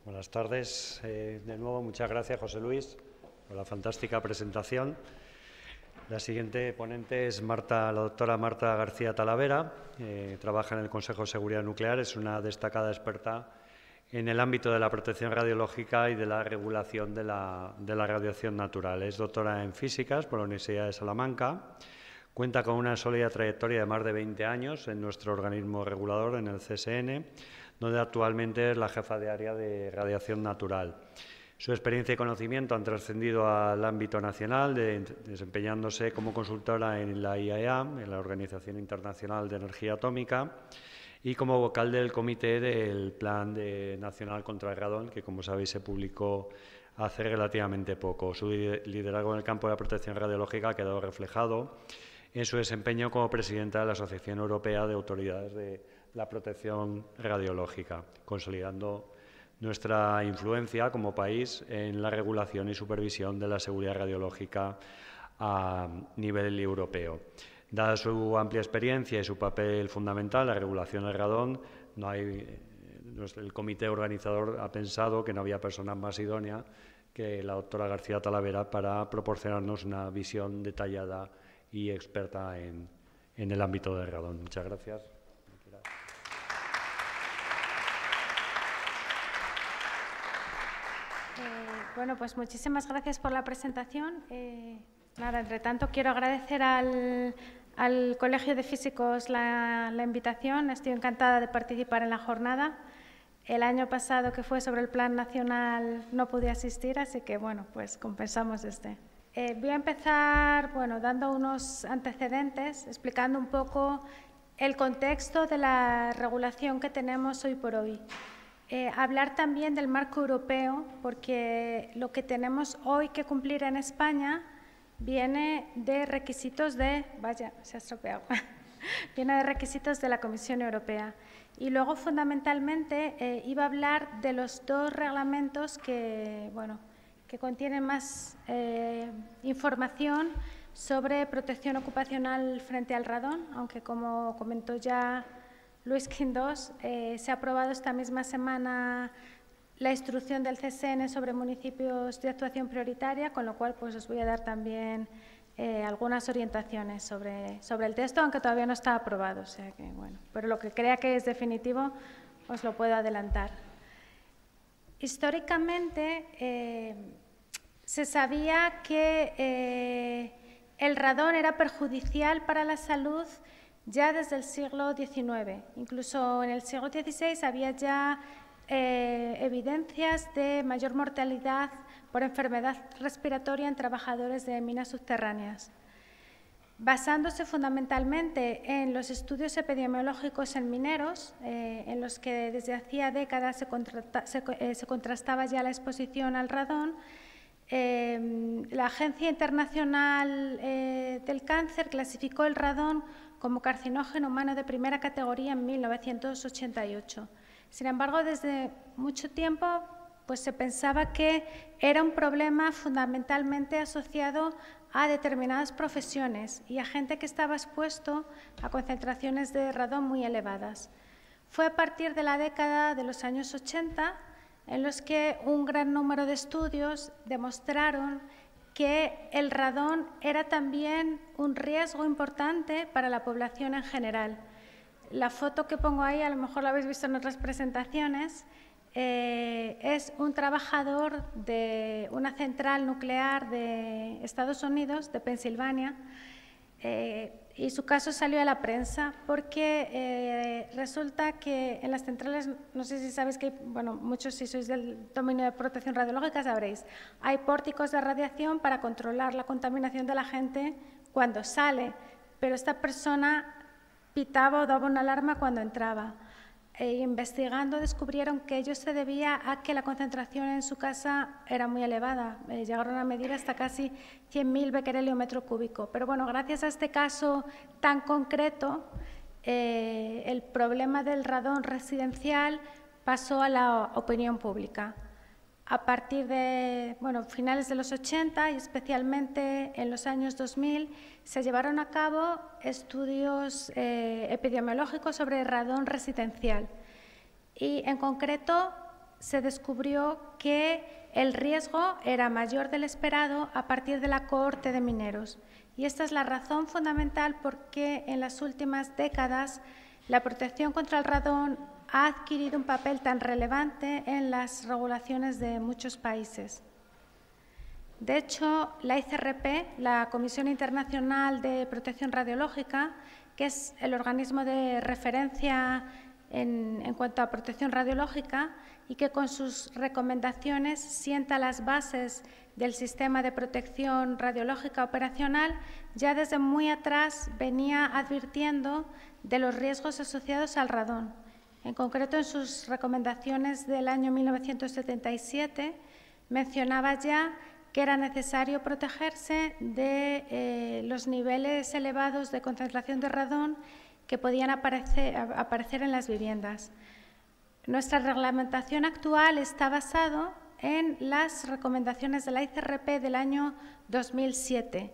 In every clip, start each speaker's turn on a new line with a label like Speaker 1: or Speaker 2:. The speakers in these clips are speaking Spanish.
Speaker 1: Buenas tardes. De nuevo, muchas gracias, José Luis, por la fantástica presentación. La siguiente ponente es la doctora Marta García Talavera. Trabaja en el Consejo de Seguridad Nuclear, es una destacada experta en el ámbito de la protección radiológica y de la regulación de la radiación natural. Es doctora en físicas por la Universidad de Salamanca. Cuenta con una sólida trayectoria de más de 20 años en nuestro organismo regulador, en el CSN, donde actualmente es la jefa de área de radiación natural. Su experiencia y conocimiento han trascendido al ámbito nacional, desempeñándose como consultora en la IAEA, en la Organización Internacional de Energía Atómica, y como vocal del comité del Plan Nacional contra el Radón, que, como sabéis, se publicó hace relativamente poco. Su liderazgo en el campo de la protección radiológica ha quedado reflejado en su desempeño como presidenta de la Asociación Europea de Autoridades de la Protección Radiológica, consolidando nuestra influencia como país en la regulación y supervisión de la seguridad radiológica a nivel europeo. Dada su amplia experiencia y su papel fundamental en la regulación del radón, el comité organizador ha pensado que no había persona más idónea que la doctora García Talavera para proporcionarnos una visión detallada y experta en el ámbito del radón. Muchas gracias.
Speaker 2: Bueno, pues muchísimas gracias por la presentación. Entre tanto, quiero agradecer al Colegio de Físicos la invitación. Estoy encantada de participar en la jornada. El año pasado, que fue sobre el Plan Nacional, no pude asistir, así que, bueno, pues compensamos este. Voy a empezar, dando unos antecedentes, explicando un poco el contexto de la regulación que tenemos hoy por hoy. Hablar también del marco europeo, porque lo que tenemos hoy que cumplir en España viene de requisitos de… Vaya, se ha estropeado. Viene de requisitos de la Comisión Europea. Y luego, fundamentalmente, iba a hablar de los dos reglamentos que contienen más información sobre protección ocupacional frente al radón, aunque, como comentó ya Luis Quindós, se ha aprobado esta misma semana la instrucción del CSN sobre municipios de actuación prioritaria, con lo cual pues os voy a dar también algunas orientaciones sobre el texto, aunque todavía no está aprobado, o sea que, pero lo que crea que es definitivo os lo puedo adelantar. Históricamente se sabía que el radón era perjudicial para la salud ya desde el siglo XIX. Incluso en el siglo XVI había ya evidencias de mayor mortalidad por enfermedad respiratoria en trabajadores de minas subterráneas. Basándose fundamentalmente en los estudios epidemiológicos en mineros, en los que desde hacía décadas se contrastaba ya la exposición al radón, la Agencia Internacional del Cáncer clasificó el radón como carcinógeno humano de primera categoría en 1988. Sin embargo, desde mucho tiempo pues se pensaba que era un problema fundamentalmente asociado a determinadas profesiones y a gente que estaba expuesto a concentraciones de radón muy elevadas. Fue a partir de la década de los años 80 en los que un gran número de estudios demostraron que el radón era también un riesgo importante para la población en general. La foto que pongo ahí, a lo mejor la habéis visto en otras presentaciones, es un trabajador de una central nuclear de Estados Unidos, de Pensilvania, y su caso salió a la prensa porque resulta que en las centrales, no sé si sabéis que, muchos si sois del dominio de protección radiológica sabréis, hay pórticos de radiación para controlar la contaminación de la gente cuando sale, pero esta persona pitaba o daba una alarma cuando entraba. Investigando descubrieron que ello se debía a que la concentración en su casa era muy elevada, llegaron a medir hasta casi 100.000 becquerelio metro cúbico. Pero gracias a este caso tan concreto, el problema del radón residencial pasó a la opinión pública. A partir de finales de los 80 y especialmente en los años 2000 se llevaron a cabo estudios epidemiológicos sobre radón residencial y en concreto se descubrió que el riesgo era mayor del esperado a partir de la cohorte de mineros. Y esta es la razón fundamental por qué en las últimas décadas la protección contra el radón ha adquirido un papel tan relevante en las regulaciones de muchos países. De hecho, la ICRP, la Comisión Internacional de Protección Radiológica, que es el organismo de referencia en cuanto a protección radiológica y que con sus recomendaciones sienta las bases del sistema de protección radiológica operacional, ya desde muy atrás venía advirtiendo de los riesgos asociados al radón. En concreto, en sus recomendaciones del año 1977, mencionaba ya que era necesario protegerse de los niveles elevados de concentración de radón que podían aparecer en las viviendas. Nuestra reglamentación actual está basada en las recomendaciones de la ICRP del año 2007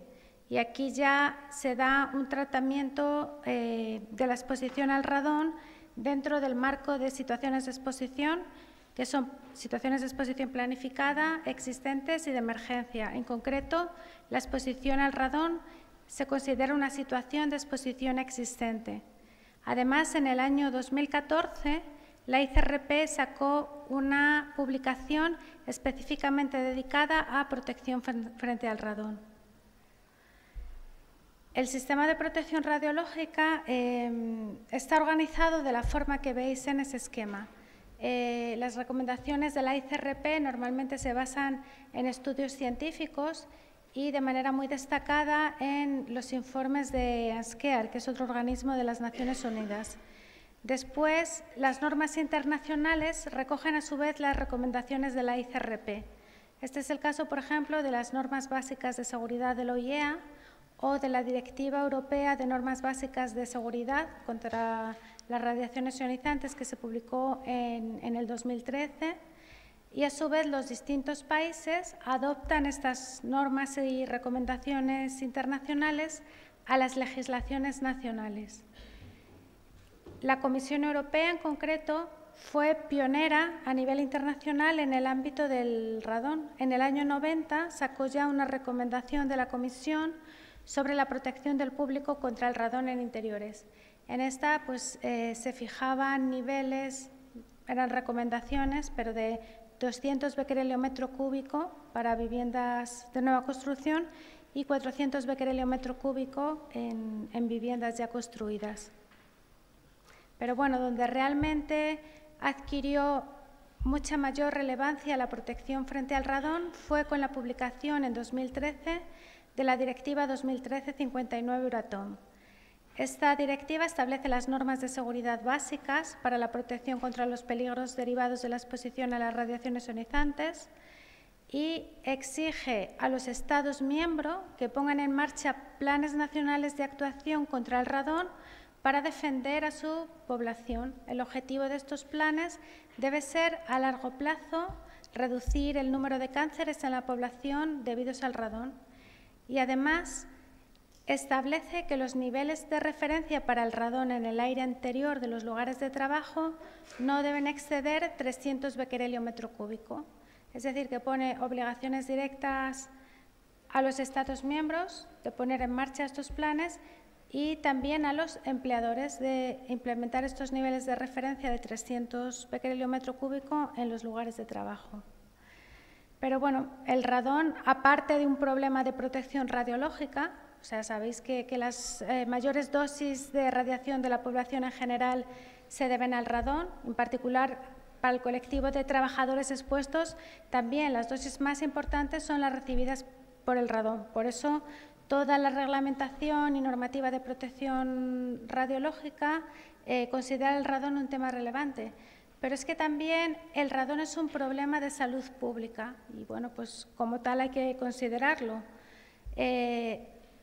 Speaker 2: y aquí ya se da un tratamiento de la exposición al radón dentro del marco de situaciones de exposición, que son situaciones de exposición planificada, existentes y de emergencia. En concreto, la exposición al radón se considera una situación de exposición existente. Además, en el año 2014, la ICRP sacó una publicación específicamente dedicada a protección frente al radón. El sistema de protección radiológica está organizado de la forma que veis en ese esquema. Las recomendaciones de la ICRP normalmente se basan en estudios científicos y de manera muy destacada en los informes de ANSCEAR, que es otro organismo de las Naciones Unidas. Después, las normas internacionales recogen a su vez las recomendaciones de la ICRP. Este es el caso, por ejemplo, de las normas básicas de seguridad de la OIEA o de la Directiva Europea de Normas Básicas de Seguridad contra las radiaciones ionizantes, que se publicó en el 2013, y a su vez los distintos países adoptan estas normas y recomendaciones internacionales a las legislaciones nacionales. La Comisión Europea, en concreto, fue pionera a nivel internacional en el ámbito del radón. En el año 90 sacó ya una recomendación de la Comisión sobre la protección del público contra el radón en interiores. En esta se fijaban niveles, eran recomendaciones, pero de 200 becquerelio metro cúbico para viviendas de nueva construcción y 400 becquerelio metro cúbico en viviendas ya construidas. Pero bueno, donde realmente adquirió mucha mayor relevancia la protección frente al radón fue con la publicación en 2013 de la Directiva 2013-59 Euratom. Esta directiva establece las normas de seguridad básicas para la protección contra los peligros derivados de la exposición a las radiaciones ionizantes y exige a los Estados miembros que pongan en marcha planes nacionales de actuación contra el radón para defender a su población. El objetivo de estos planes debe ser, a largo plazo, reducir el número de cánceres en la población debidos al radón. Y además, establece que los niveles de referencia para el radón en el aire interior de los lugares de trabajo no deben exceder 300 becquerelio metro cúbico. Es decir, que pone obligaciones directas a los Estados miembros de poner en marcha estos planes y también a los empleadores de implementar estos niveles de referencia de 300 becquerelio metro cúbico en los lugares de trabajo. Pero bueno, el radón, aparte de un problema de protección radiológica, o sea, sabéis que las mayores dosis de radiación de la población en general se deben al radón, en particular para el colectivo de trabajadores expuestos, también las dosis más importantes son las recibidas por el radón. Por eso, toda la reglamentación y normativa de protección radiológica considera el radón un tema relevante. Pero es que también el radón es un problema de salud pública y, bueno, pues como tal hay que considerarlo.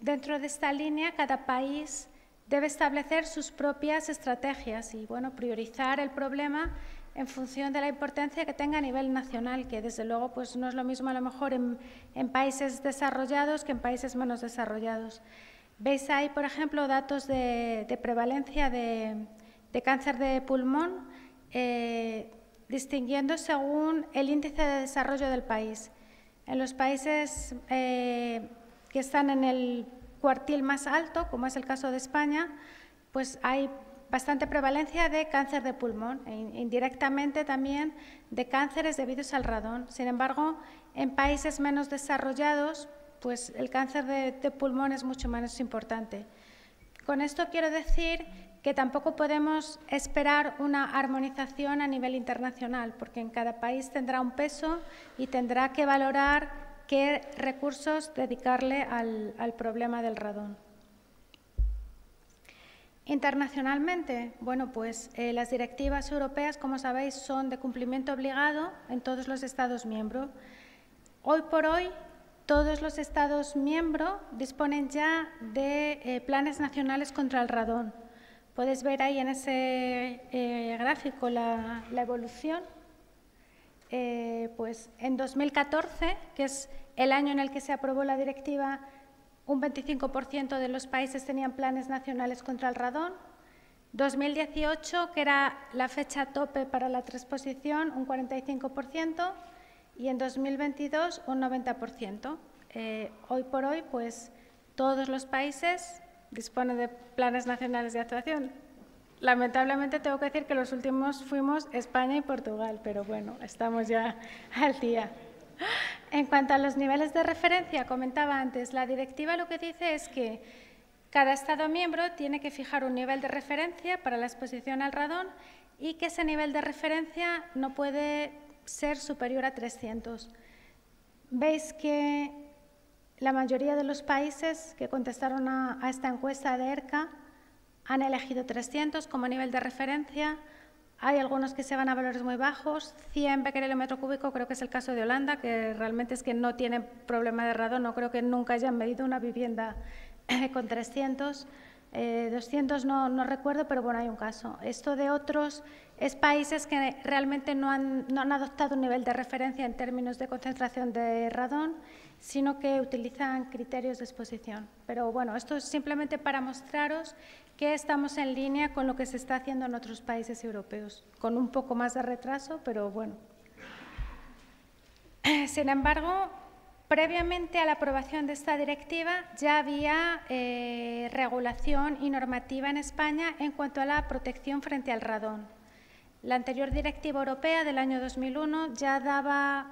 Speaker 2: Dentro de esta línea, cada país debe establecer sus propias estrategias y, bueno, priorizar el problema en función de la importancia que tenga a nivel nacional, que desde luego pues no es lo mismo a lo mejor en países desarrollados que en países menos desarrollados. Veis ahí, por ejemplo, datos de prevalencia de cáncer de pulmón de distinguiendo según el índice de desarrollo del país. En los países que están en el cuartil más alto, como es el caso de España, pues hay bastante prevalencia de cáncer de pulmón e indirectamente también de cánceres debidos al radón. Sin embargo, en países menos desarrollados, pues el cáncer de pulmón es mucho menos importante. Con esto quiero decir que tampoco podemos esperar una armonización a nivel internacional, porque en cada país tendrá un peso y tendrá que valorar qué recursos dedicarle al problema del radón. Internacionalmente, bueno, pues las directivas europeas, como sabéis, son de cumplimiento obligado en todos los Estados miembros. Hoy por hoy, todos los Estados miembros disponen ya de planes nacionales contra el radón. Podéis ver ahí en ese gráfico la evolución. Pues en 2014, que es el año en el que se aprobó la directiva, un 25% de los países tenían planes nacionales contra el radón. 2018, que era la fecha tope para la transposición, un 45%. Y en 2022 un 90%. Hoy por hoy, pues todos los países disponen de planes nacionales de actuación. Lamentablemente tengo que decir que los últimos fuimos España y Portugal, pero bueno, estamos ya al día. En cuanto a los niveles de referencia, comentaba antes, la directiva lo que dice es que cada Estado miembro tiene que fijar un nivel de referencia para la exposición al radón y que ese nivel de referencia no puede ser superior a 300. Veis que la mayoría de los países que contestaron a esta encuesta de ERCA han elegido 300 como nivel de referencia. Hay algunos que se van a valores muy bajos, 100 becquerel metro cúbico, creo que es el caso de Holanda, que realmente es que no tienen problema de radón, no creo que nunca hayan medido una vivienda con 300. 200 no recuerdo, pero bueno, hay un caso. Esto de otros es países que realmente no han adoptado un nivel de referencia en términos de concentración de radón, sino que utilizan criterios de exposición. Pero bueno, esto es simplemente para mostraros que estamos en línea con lo que se está haciendo en otros países europeos, con un poco más de retraso, pero bueno. Sin embargo, previamente a la aprobación de esta directiva ya había regulación y normativa en España en cuanto a la protección frente al radón. La anterior directiva europea del año 2001 ya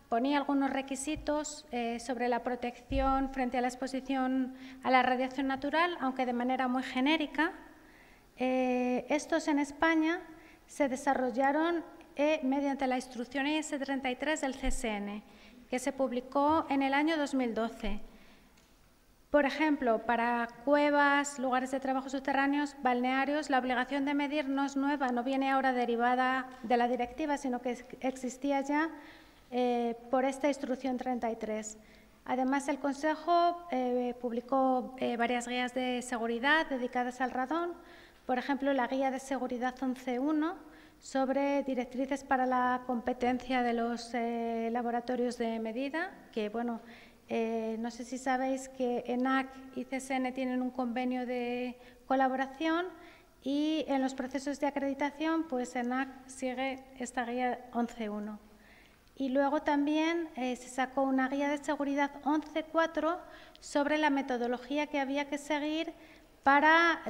Speaker 2: ponía algunos requisitos sobre la protección frente a la exposición a la radiación natural, aunque de manera muy genérica. Estos en España se desarrollaron mediante la instrucción IS-33 del CSN, que se publicó en el año 2012. Por ejemplo, para cuevas, lugares de trabajo subterráneos, balnearios, la obligación de medir no es nueva, no viene ahora derivada de la directiva, sino que existía ya por esta instrucción 33. Además, el Consejo publicó varias guías de seguridad dedicadas al radón, por ejemplo, la Guía de Seguridad 11.1, sobre directrices para la competencia de los laboratorios de medida, que bueno, no sé si sabéis que ENAC y CSN tienen un convenio de colaboración y en los procesos de acreditación, pues ENAC sigue esta guía 11.1. Y luego también se sacó una guía de seguridad 11.4 sobre la metodología que había que seguir para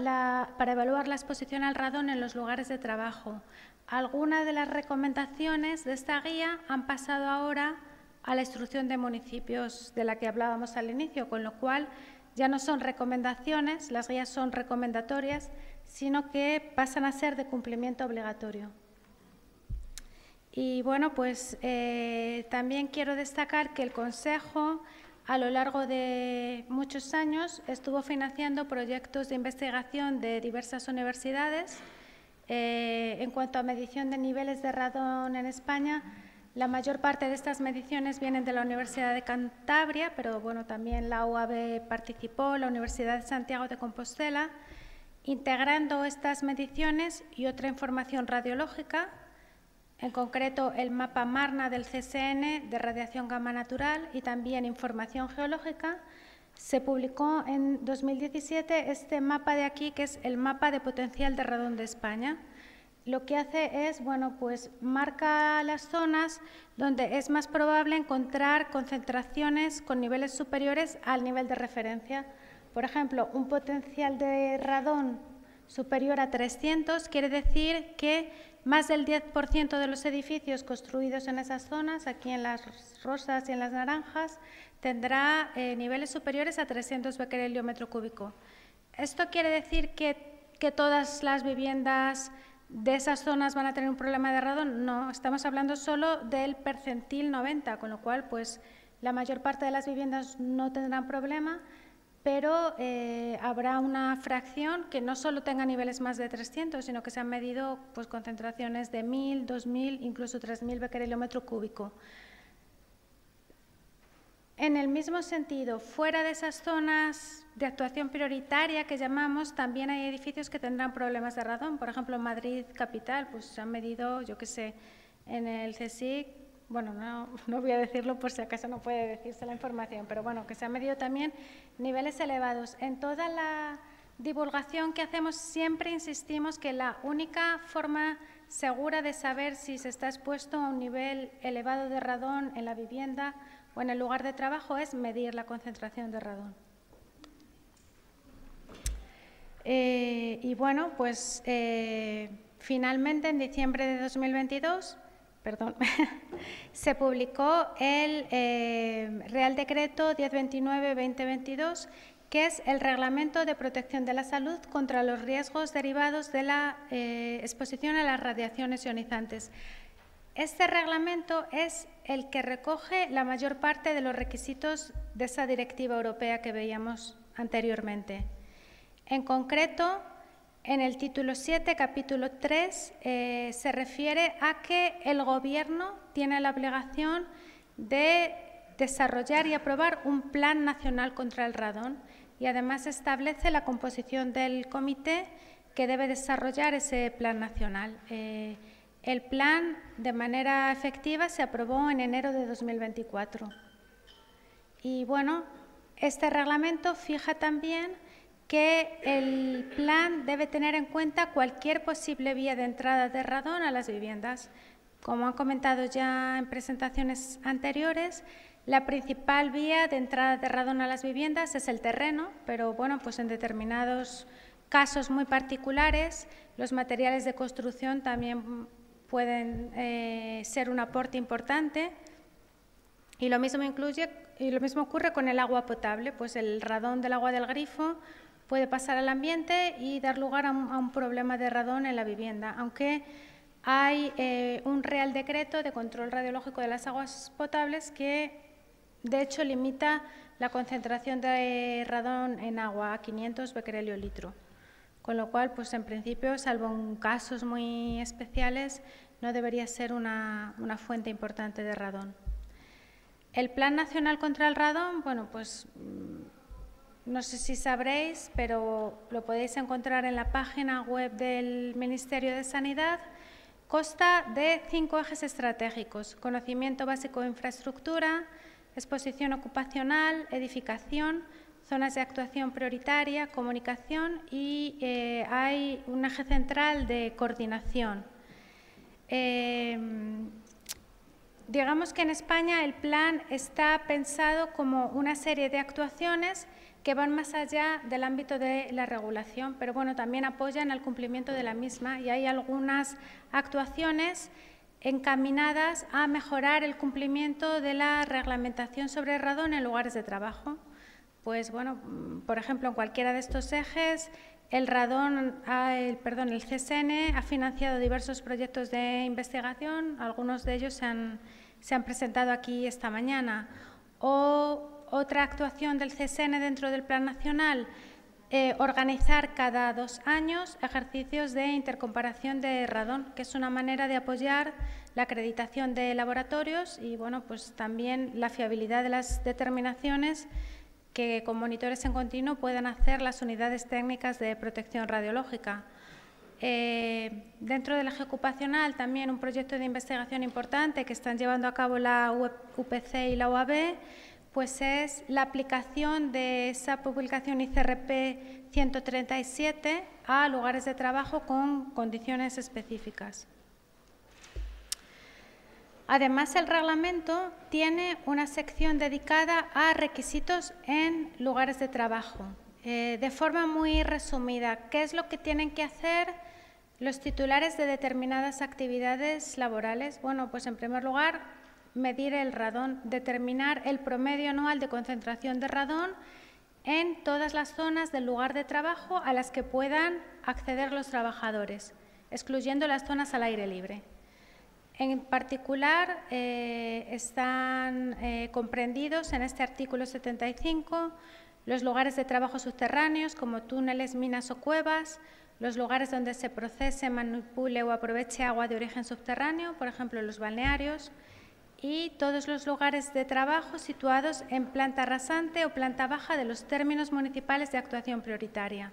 Speaker 2: evaluar la exposición al radón en los lugares de trabajo. Algunas de las recomendaciones de esta guía han pasado ahora a la instrucción de municipios de la que hablábamos al inicio, con lo cual ya no son recomendaciones, las guías son recomendatorias, sino que pasan a ser de cumplimiento obligatorio. Y bueno, pues también quiero destacar que el Consejo, a lo largo de muchos años, estuvo financiando proyectos de investigación de diversas universidades. En cuanto a medición de niveles de radón en España, la mayor parte de estas mediciones vienen de la Universidad de Cantabria, pero bueno, también la UAB participó, la Universidad de Santiago de Compostela, integrando estas mediciones y otra información radiológica, en concreto el mapa MARNA del CSN de radiación gamma natural y también información geológica. Se publicó en 2017 este mapa de aquí, que es el mapa de potencial de radón de España. lo que hace es, bueno, pues marca las zonas donde es más probable encontrar concentraciones con niveles superiores al nivel de referencia. Por ejemplo, un potencial de radón superior a 300 quiere decir que más del 10% de los edificios construidos en esas zonas, aquí en las rosas y en las naranjas, tendrá niveles superiores a 300 becquerelio metro cúbico. ¿Esto quiere decir que todas las viviendas de esas zonas van a tener un problema de radón? No, estamos hablando solo del percentil 90, con lo cual pues, la mayor parte de las viviendas no tendrán problema, pero habrá una fracción que no solo tenga niveles más de 300, sino que se han medido pues, concentraciones de 1000, 2000, incluso 3000 becquerelio metro cúbico. En el mismo sentido, fuera de esas zonas de actuación prioritaria que llamamos, también hay edificios que tendrán problemas de radón. Por ejemplo, en Madrid capital, pues se han medido, yo qué sé, en el CSIC, bueno, no voy a decirlo por si acaso no puede decirse la información, pero bueno, que se han medido también niveles elevados. En toda la divulgación que hacemos siempre insistimos que la única forma segura de saber si se está expuesto a un nivel elevado de radón en la vivienda o en el lugar de trabajo es medir la concentración de radón. Y bueno, pues finalmente en diciembre de 2022, se publicó el Real Decreto 1029-2022, que es el Reglamento de Protección de la Salud contra los riesgos derivados de la exposición a las radiaciones ionizantes. Este reglamento es el que recoge la mayor parte de los requisitos de esa directiva europea que veíamos anteriormente. En concreto, en el título 7, capítulo 3, se refiere a que el Gobierno tiene la obligación de desarrollar y aprobar un plan nacional contra el radón y además establece la composición del comité que debe desarrollar ese plan nacional. El plan, de manera efectiva, se aprobó en enero de 2024. Y, bueno, este reglamento fija también que el plan debe tener en cuenta cualquier posible vía de entrada de radón a las viviendas. Como han comentado ya en presentaciones anteriores, la principal vía de entrada de radón a las viviendas es el terreno, pero, bueno, pues en determinados casos muy particulares, los materiales de construcción también pueden ser un aporte importante y lo mismo ocurre con el agua potable, pues el radón del agua del grifo puede pasar al ambiente y dar lugar a un problema de radón en la vivienda, aunque hay un Real Decreto de Control Radiológico de las Aguas Potables que de hecho limita la concentración de radón en agua a 500 becquerelio litro. Con lo cual, pues en principio, salvo en casos muy especiales, no debería ser una fuente importante de radón. El Plan Nacional contra el Radón, bueno, pues no sé si sabréis, pero lo podéis encontrar en la página web del Ministerio de Sanidad. Consta de 5 ejes estratégicos: conocimiento básico de infraestructura, exposición ocupacional, edificación, zonas de actuación prioritaria, comunicación y hay un eje central de coordinación. Digamos que en España el plan está pensado como una serie de actuaciones que van más allá del ámbito de la regulación, pero bueno, también apoyan al cumplimiento de la misma y hay algunas actuaciones encaminadas a mejorar el cumplimiento de la reglamentación sobre radón en lugares de trabajo. Pues bueno, por ejemplo, en cualquiera de estos ejes, el CSN ha financiado diversos proyectos de investigación, algunos de ellos se han presentado aquí esta mañana. O otra actuación del CSN dentro del Plan Nacional, organizar cada 2 años ejercicios de intercomparación de radón, que es una manera de apoyar la acreditación de laboratorios y bueno, pues también la fiabilidad de las determinaciones que con monitores en continuo puedan hacer las unidades técnicas de protección radiológica. Dentro del eje ocupacional también un proyecto de investigación importante que están llevando a cabo la UPC y la UAB, pues es la aplicación de esa publicación ICRP 137 a lugares de trabajo con condiciones específicas. Además, el reglamento tiene una sección dedicada a requisitos en lugares de trabajo. De forma muy resumida, ¿qué es lo que tienen que hacer los titulares de determinadas actividades laborales? Bueno, pues en primer lugar, medir el radón, determinar el promedio anual de concentración de radón en todas las zonas del lugar de trabajo a las que puedan acceder los trabajadores, excluyendo las zonas al aire libre. En particular, están comprendidos en este artículo 75 los lugares de trabajo subterráneos como túneles, minas o cuevas, los lugares donde se procese, manipule o aproveche agua de origen subterráneo, por ejemplo, los balnearios, y todos los lugares de trabajo situados en planta rasante o planta baja de los términos municipales de actuación prioritaria.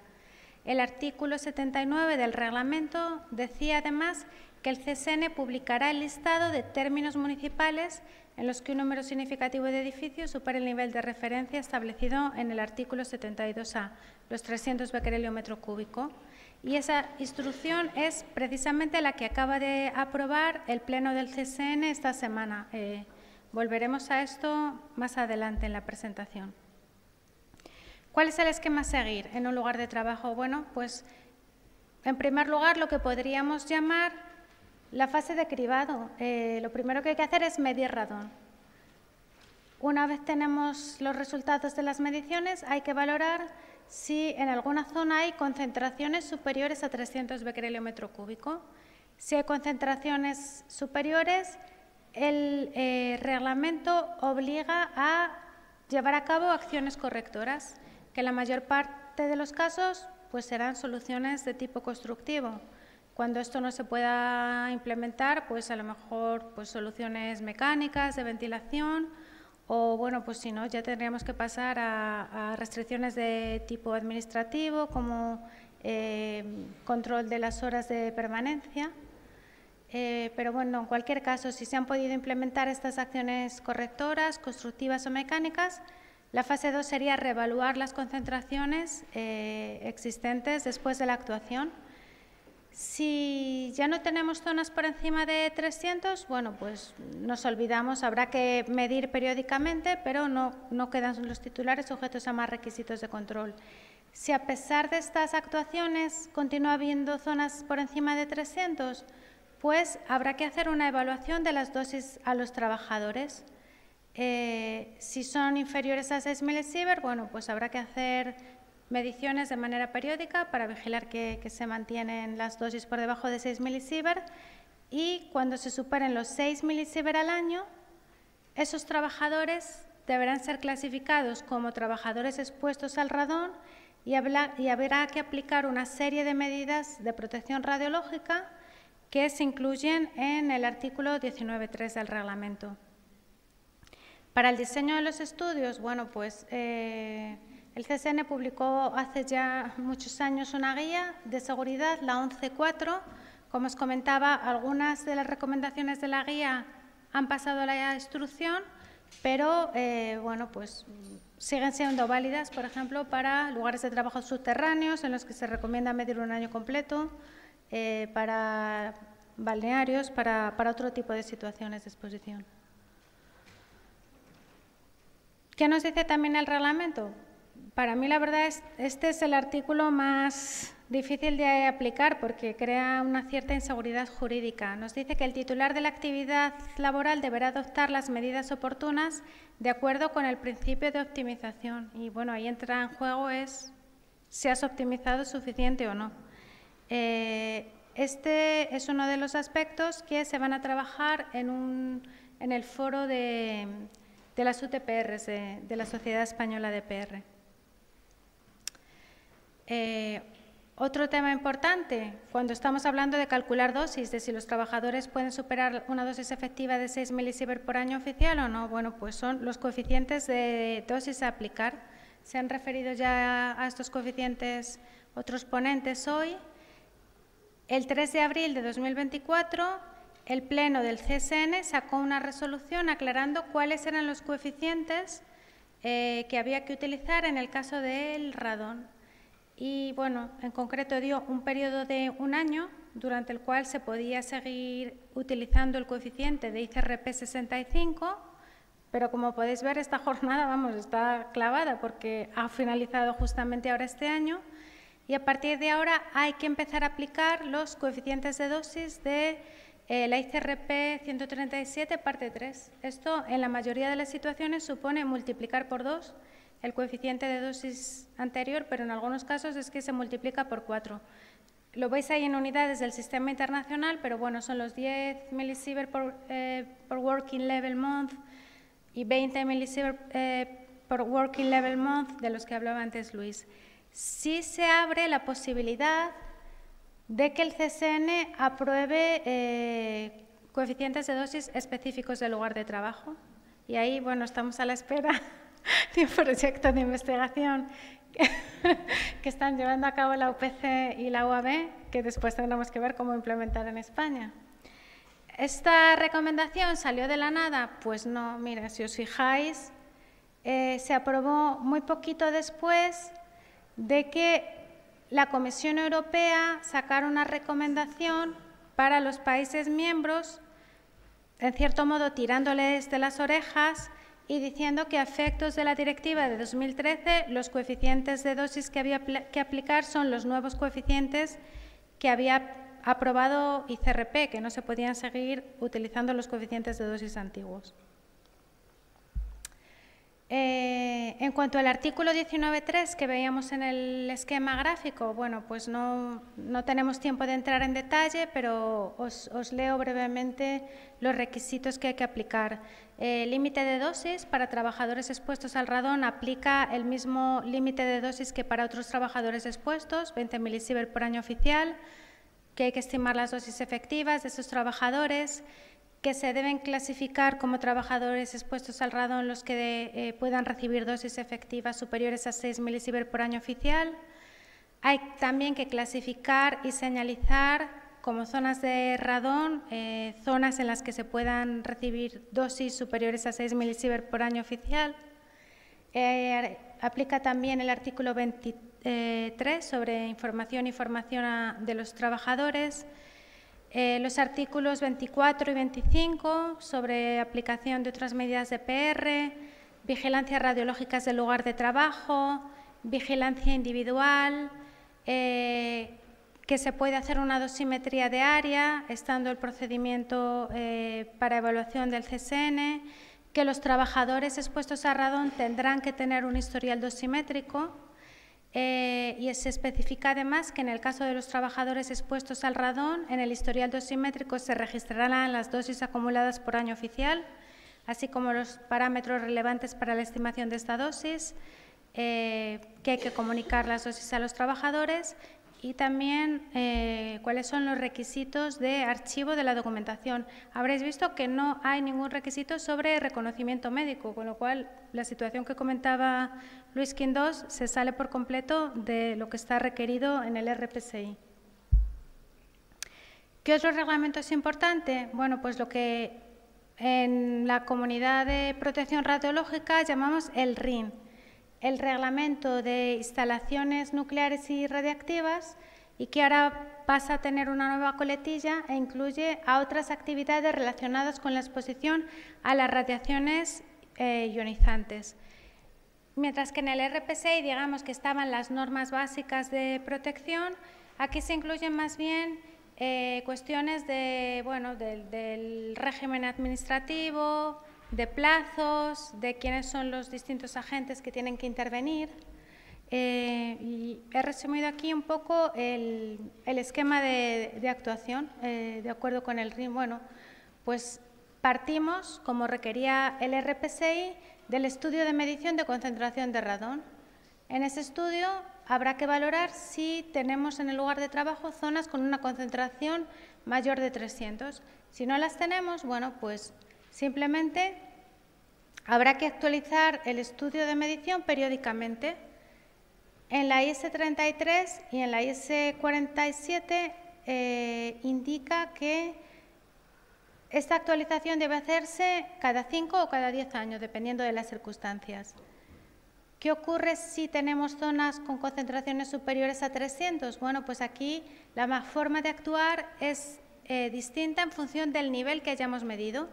Speaker 2: El artículo 79 del reglamento decía además que el CSN publicará el listado de términos municipales en los que un número significativo de edificios supere el nivel de referencia establecido en el artículo 72A, los 300 becquerelio metro cúbico. Y esa instrucción es precisamente la que acaba de aprobar el Pleno del CSN esta semana. Volveremos a esto más adelante en la presentación. ¿Cuál es el esquema a seguir en un lugar de trabajo? Bueno, pues en primer lugar lo que podríamos llamar la fase de cribado. Lo primero que hay que hacer es medir radón. Una vez tenemos los resultados de las mediciones, hay que valorar si en alguna zona hay concentraciones superiores a 300 becquerelio metro cúbico. Si hay concentraciones superiores, el reglamento obliga a llevar a cabo acciones correctoras, que en la mayor parte de los casos pues serán soluciones de tipo constructivo. Cuando esto no se pueda implementar, pues a lo mejor pues soluciones mecánicas de ventilación o, bueno, pues si no, ya tendríamos que pasar a restricciones de tipo administrativo, como control de las horas de permanencia. Pero bueno, en cualquier caso, si se han podido implementar estas acciones correctoras, constructivas o mecánicas, la fase 2 sería reevaluar las concentraciones existentes después de la actuación. Si ya no tenemos zonas por encima de 300, bueno, pues nos olvidamos, habrá que medir periódicamente, pero no quedan los titulares sujetos a más requisitos de control. Si a pesar de estas actuaciones continúa habiendo zonas por encima de 300, pues habrá que hacer una evaluación de las dosis a los trabajadores. Si son inferiores a 6 milisievert, bueno, pues habrá que hacer mediciones de manera periódica para vigilar que se mantienen las dosis por debajo de 6 milisievert, y cuando se superen los 6 milisievert al año, esos trabajadores deberán ser clasificados como trabajadores expuestos al radón y habrá que aplicar una serie de medidas de protección radiológica que se incluyen en el artículo 19.3 del reglamento. Para el diseño de los estudios, bueno, pues el CSN publicó hace ya muchos años una guía de seguridad, la 11.4. Como os comentaba, algunas de las recomendaciones de la guía han pasado a la instrucción, pero bueno, pues siguen siendo válidas, por ejemplo, para lugares de trabajo subterráneos en los que se recomienda medir un año completo, para balnearios, para otro tipo de situaciones de exposición. ¿Qué nos dice también el reglamento? Para mí, la verdad, este es el artículo más difícil de aplicar porque crea una cierta inseguridad jurídica. Nos dice que el titular de la actividad laboral deberá adoptar las medidas oportunas de acuerdo con el principio de optimización. Y bueno, ahí entra en juego si has optimizado suficiente o no. Este es uno de los aspectos que se van a trabajar en el foro de las UTPRs, de la Sociedad Española de PR. Otro tema importante, cuando estamos hablando de calcular dosis, de si los trabajadores pueden superar una dosis efectiva de 6 milisievert por año oficial o no, bueno, pues son los coeficientes de dosis a aplicar. Se han referido ya a estos coeficientes otros ponentes hoy. El 3 de abril de 2024, el Pleno del CSN sacó una resolución aclarando cuáles eran los coeficientes que había que utilizar en el caso del radón. Y bueno, en concreto dio un periodo de 1 año durante el cual se podía seguir utilizando el coeficiente de ICRP 65, pero como podéis ver, esta jornada, vamos, está clavada porque ha finalizado justamente ahora este año, y a partir de ahora hay que empezar a aplicar los coeficientes de dosis de la ICRP 137, parte 3. Esto, en la mayoría de las situaciones, supone multiplicar por 2 el coeficiente de dosis anterior, pero en algunos casos es que se multiplica por 4. Lo veis ahí en unidades del sistema internacional, pero bueno, son los 10 milisievert por working level month y 20 milisievert por working level month, de los que hablaba antes Luis. Sí se abre la posibilidad de que el CSN apruebe coeficientes de dosis específicos del lugar de trabajo. Y ahí, bueno, estamos a la espera de un proyecto de investigación que están llevando a cabo la UPC y la UAB, que después tendremos que ver cómo implementar en España. ¿Esta recomendación salió de la nada? Pues no, mira, si os fijáis, se aprobó muy poquito después de que la Comisión Europea sacara una recomendación para los países miembros, en cierto modo tirándoles de las orejas y diciendo que a efectos de la directiva de 2013 los coeficientes de dosis que había que aplicar son los nuevos coeficientes que había aprobado ICRP, que no se podían seguir utilizando los coeficientes de dosis antiguos. En cuanto al artículo 19.3 que veíamos en el esquema gráfico, bueno, pues no tenemos tiempo de entrar en detalle, pero os leo brevemente los requisitos que hay que aplicar. Límite de dosis para trabajadores expuestos al radón aplica el mismo límite de dosis que para otros trabajadores expuestos, 20 milisievert por año oficial, que hay que estimar las dosis efectivas de esos trabajadores, que se deben clasificar como trabajadores expuestos al radón los que puedan recibir dosis efectivas superiores a 6 milisievert por año oficial. Hay también que clasificar y señalizar como zonas de radón, zonas en las que se puedan recibir dosis superiores a 6 milisievert por año oficial. Aplica también el artículo 23 sobre información y formación de los trabajadores. Los artículos 24 y 25 sobre aplicación de otras medidas de PR, vigilancias radiológicas del lugar de trabajo, vigilancia individual, que se puede hacer una dosimetría de área, estando el procedimiento para evaluación del CSN, que los trabajadores expuestos a radón tendrán que tener un historial dosimétrico. Y se especifica además que en el caso de los trabajadores expuestos al radón, en el historial dosimétrico se registrarán las dosis acumuladas por año oficial, así como los parámetros relevantes para la estimación de esta dosis, que hay que comunicar las dosis a los trabajadores, y también cuáles son los requisitos de archivo de la documentación. Habréis visto que no hay ningún requisito sobre reconocimiento médico, con lo cual la situación que comentaba Luis Quindós se sale por completo de lo que está requerido en el RPSI. ¿Qué otro reglamento es importante? Bueno, pues lo que en la Comunidad de Protección Radiológica llamamos el RIN, el Reglamento de Instalaciones Nucleares y Radiactivas, y que ahora pasa a tener una nueva coletilla e incluye a otras actividades relacionadas con la exposición a las radiaciones ionizantes. Mientras que en el RPSI, digamos que estaban las normas básicas de protección, aquí se incluyen más bien cuestiones del régimen administrativo, de plazos, de quiénes son los distintos agentes que tienen que intervenir. Y he resumido aquí un poco el esquema de actuación, de acuerdo con el RIN. Bueno, pues partimos, como requería el RPSI, del estudio de medición de concentración de radón. En ese estudio habrá que valorar si tenemos en el lugar de trabajo zonas con una concentración mayor de 300. Si no las tenemos, bueno, pues simplemente habrá que actualizar el estudio de medición periódicamente. En la IS 33 y en la IS 47 indica que esta actualización debe hacerse cada 5 o cada 10 años, dependiendo de las circunstancias. ¿Qué ocurre si tenemos zonas con concentraciones superiores a 300? Bueno, pues aquí la forma de actuar es distinta en función del nivel que hayamos medido.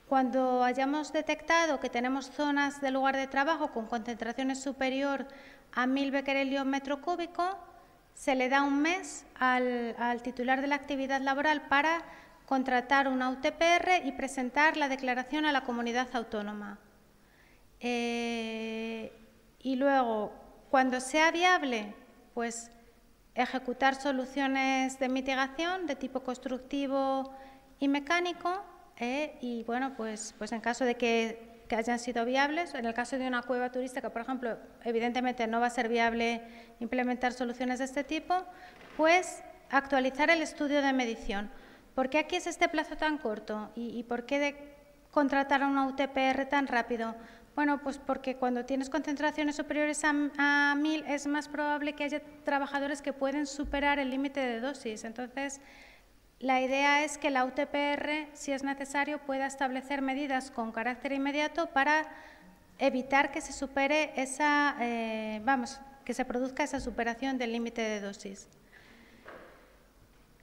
Speaker 2: Cuando hayamos detectado que tenemos zonas del lugar de trabajo con concentraciones superior a 1000 becquerelios metro cúbico, se le da un mes al titular de la actividad laboral para contratar una UTPR y presentar la declaración a la comunidad autónoma. Y luego, cuando sea viable, pues ejecutar soluciones de mitigación de tipo constructivo y mecánico, y bueno, pues en caso de que hayan sido viables, en el caso de una cueva turística, por ejemplo, evidentemente no va a ser viable implementar soluciones de este tipo, pues actualizar el estudio de medición. ¿Por qué aquí es este plazo tan corto? ¿Y por qué contratar a una UTPR tan rápido? Bueno, pues porque cuando tienes concentraciones superiores a 1000 es más probable que haya trabajadores que pueden superar el límite de dosis. Entonces, la idea es que la UTPR, si es necesario, pueda establecer medidas con carácter inmediato para evitar que se supere esa, que se produzca esa superación del límite de dosis.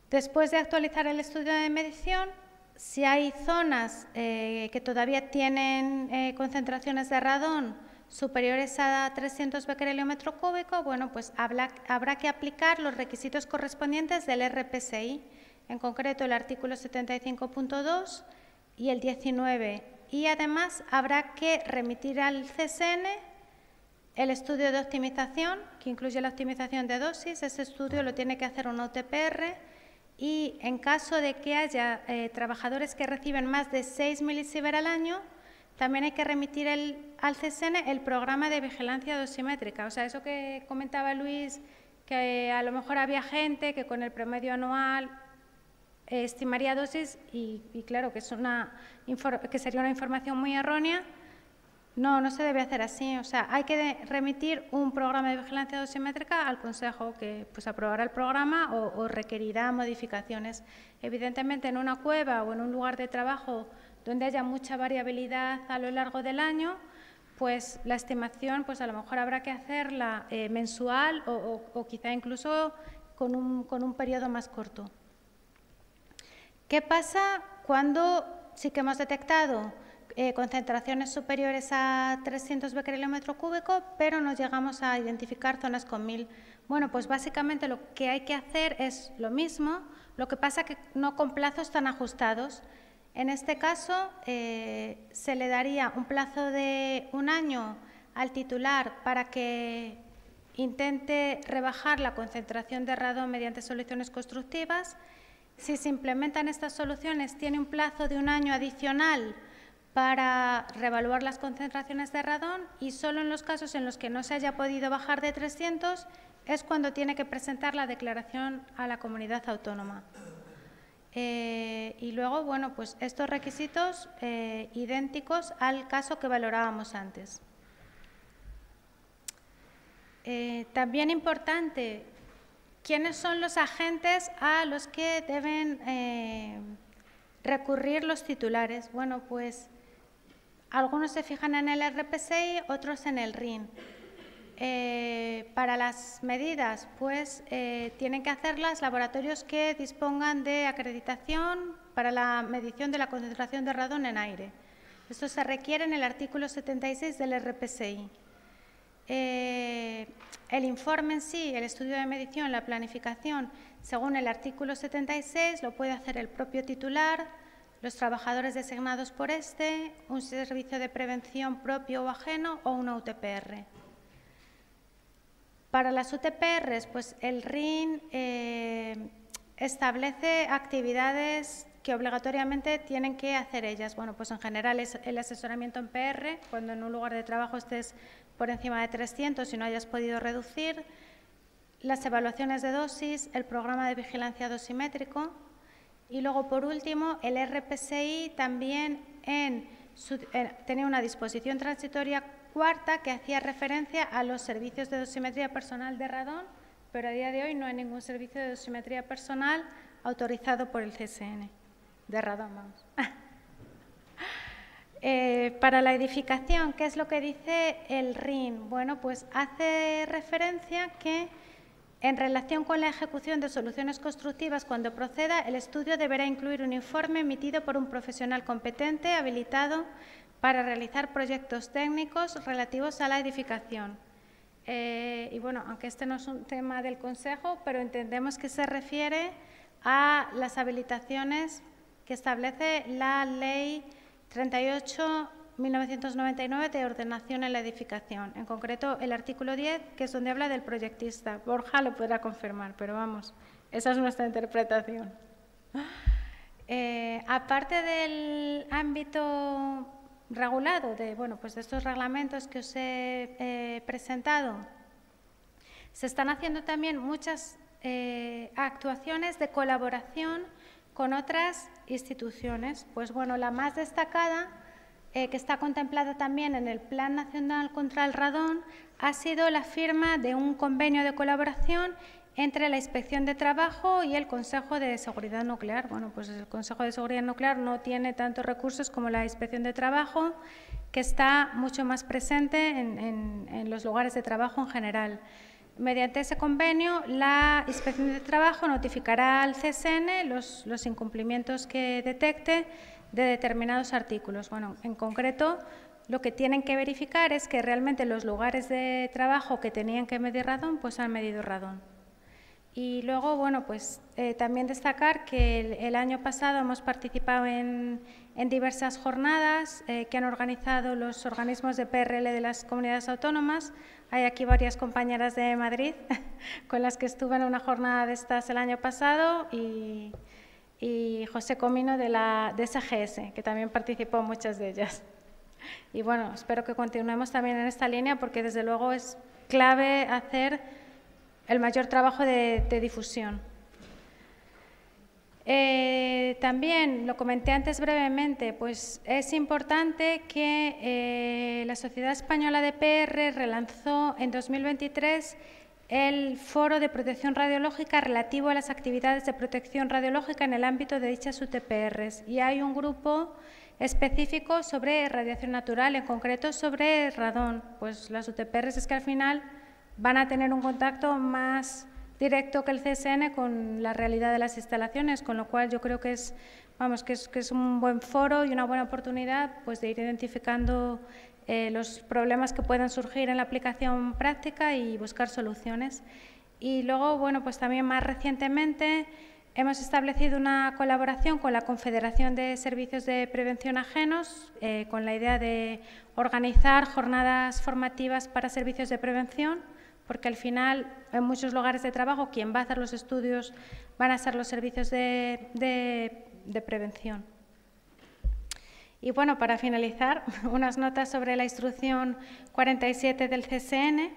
Speaker 2: Después de actualizar el estudio de medición, si hay zonas que todavía tienen concentraciones de radón superiores a 300 becquerelios metro cúbico, bueno, pues habrá que aplicar los requisitos correspondientes del RPSI, en concreto el artículo 75.2 y el 19. Y además habrá que remitir al CSN el estudio de optimización, que incluye la optimización de dosis. Ese estudio lo tiene que hacer una UTPR. Y en caso de que haya trabajadores que reciben más de 6 milisievert al año, también hay que remitir al CSN el programa de vigilancia dosimétrica. O sea, eso que comentaba Luis, que a lo mejor había gente que con el promedio anual estimaría dosis y claro, que sería una información muy errónea. No se debe hacer así, o sea, hay que remitir un programa de vigilancia dosimétrica al Consejo, que pues aprobará el programa o requerirá modificaciones. Evidentemente, en una cueva o en un lugar de trabajo donde haya mucha variabilidad a lo largo del año, pues la estimación pues a lo mejor habrá que hacerla mensual o quizá incluso con un periodo más corto. ¿Qué pasa cuando sí que hemos detectado concentraciones superiores a 300 becquerelios metro cúbico, pero no llegamos a identificar zonas con 1000? Bueno, pues básicamente lo que hay que hacer es lo mismo, lo que pasa que no con plazos tan ajustados. En este caso, se le daría un plazo de 1 año al titular para que intente rebajar la concentración de radón mediante soluciones constructivas. Si se implementan estas soluciones, tiene un plazo de 1 año adicional para reevaluar las concentraciones de radón, y solo en los casos en los que no se haya podido bajar de 300 es cuando tiene que presentar la declaración a la comunidad autónoma. Y luego, bueno, pues estos requisitos idénticos al caso que valorábamos antes. También importante, ¿quiénes son los agentes a los que deben recurrir los titulares? Bueno, pues algunos se fijan en el RPSI, otros en el RIN. Para las medidas, pues tienen que hacerlas laboratorios que dispongan de acreditación para la medición de la concentración de radón en aire. Esto se requiere en el artículo 76 del RPSI. El informe en sí, el estudio de medición, la planificación, según el artículo 76, lo puede hacer el propio titular, los trabajadores designados por este, un servicio de prevención propio o ajeno o una UTPR. Para las UTPRs, pues el RIN establece actividades que obligatoriamente tienen que hacer ellas. Bueno, pues en general es el asesoramiento en PR, cuando en un lugar de trabajo estés por encima de 300 y no hayas podido reducir, las evaluaciones de dosis, el programa de vigilancia dosimétrico y luego, por último, el RPSI también tenía una disposición transitoria cuarta que hacía referencia a los servicios de dosimetría personal de radón, pero a día de hoy no hay ningún servicio de dosimetría personal autorizado por el CSN, de radón, vamos. Para la edificación, ¿qué es lo que dice el RIN? Bueno, pues hace referencia que en relación con la ejecución de soluciones constructivas, cuando proceda, el estudio deberá incluir un informe emitido por un profesional competente habilitado para realizar proyectos técnicos relativos a la edificación. Y bueno, aunque este no es un tema del Consejo, pero entendemos que se refiere a las habilitaciones que establece la Ley 38/1999 de ordenación en la edificación, en concreto el artículo 10, que es donde habla del proyectista. Borja lo podrá confirmar, pero vamos, esa es nuestra interpretación. Aparte del ámbito regulado de estos reglamentos que os he presentado, se están haciendo también muchas actuaciones de colaboración con otras instituciones. Pues bueno, la más destacada, que está contemplada también en el Plan Nacional contra el Radón, ha sido la firma de un convenio de colaboración entre la Inspección de Trabajo y el Consejo de Seguridad Nuclear. Bueno, pues el Consejo de Seguridad Nuclear no tiene tantos recursos como la Inspección de Trabajo, que está mucho más presente en los lugares de trabajo en general. Mediante ese convenio, la Inspección de Trabajo notificará al CSN los incumplimientos que detecte de determinados artículos. Bueno, en concreto, lo que tienen que verificar es que realmente los lugares de trabajo que tenían que medir radón, pues han medido radón. Y luego, bueno, pues también destacar que el año pasado hemos participado en diversas jornadas que han organizado los organismos de PRL de las comunidades autónomas. Hay aquí varias compañeras de Madrid con las que estuve en una jornada de estas el año pasado y José Comino de SGS, que también participó en muchas de ellas. Y bueno, espero que continuemos también en esta línea porque desde luego es clave hacer el mayor trabajo de difusión. También, lo comenté antes brevemente, pues es importante que la Sociedad Española de PR relanzó en 2023 el Foro de Protección Radiológica relativo a las actividades de protección radiológica en el ámbito de dichas UTPRs. Y hay un grupo específico sobre radiación natural, en concreto sobre radón. Pues las UTPRs es que al final van a tener un contacto más directo que el CSN con la realidad de las instalaciones, con lo cual yo creo que es un buen foro y una buena oportunidad pues, de ir identificando los problemas que puedan surgir en la aplicación práctica y buscar soluciones. Y luego, bueno, pues también más recientemente hemos establecido una colaboración con la Confederación de Servicios de Prevención Ajenos, con la idea de organizar jornadas formativas para servicios de prevención, porque al final en muchos lugares de trabajo quien va a hacer los estudios van a ser los servicios de prevención. Y bueno, para finalizar, unas notas sobre la instrucción 47 del CSN.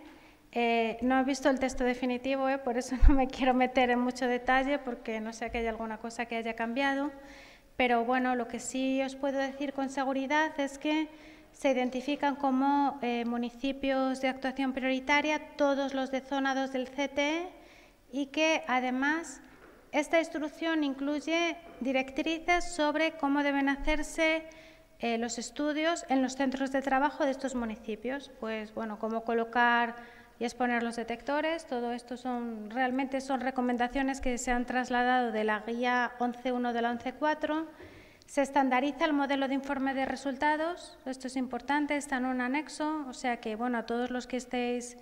Speaker 2: No he visto el texto definitivo, por eso no me quiero meter en mucho detalle, porque no sé que haya alguna cosa que haya cambiado. Pero bueno, lo que sí os puedo decir con seguridad es que se identifican como municipios de actuación prioritaria todos los de zona 2 del CTE y que además esta instrucción incluye directrices sobre cómo deben hacerse los estudios en los centros de trabajo de estos municipios. Pues bueno, cómo colocar y exponer los detectores. Todo esto realmente son recomendaciones que se han trasladado de la guía 11.1 de la 11.4. Se estandariza el modelo de informe de resultados, esto es importante, está en un anexo, o sea que bueno, a todos los que estéis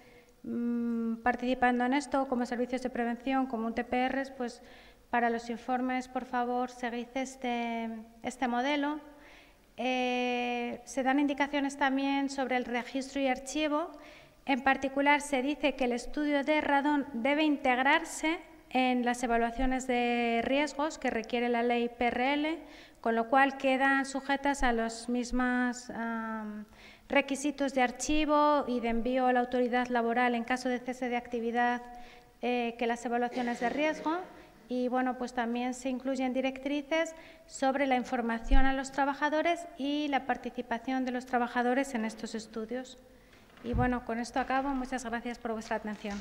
Speaker 2: participando en esto, como servicios de prevención, como UTPRs, pues para los informes, por favor, seguid este modelo. Se dan indicaciones también sobre el registro y archivo. En particular, se dice que el estudio de radón debe integrarse en las evaluaciones de riesgos que requiere la ley PRL, con lo cual quedan sujetas a los mismos requisitos de archivo y de envío a la autoridad laboral en caso de cese de actividad que las evaluaciones de riesgo. Y bueno, pues también se incluyen directrices sobre la información a los trabajadores y la participación de los trabajadores en estos estudios. Y bueno, con esto acabo. Muchas gracias por vuestra atención.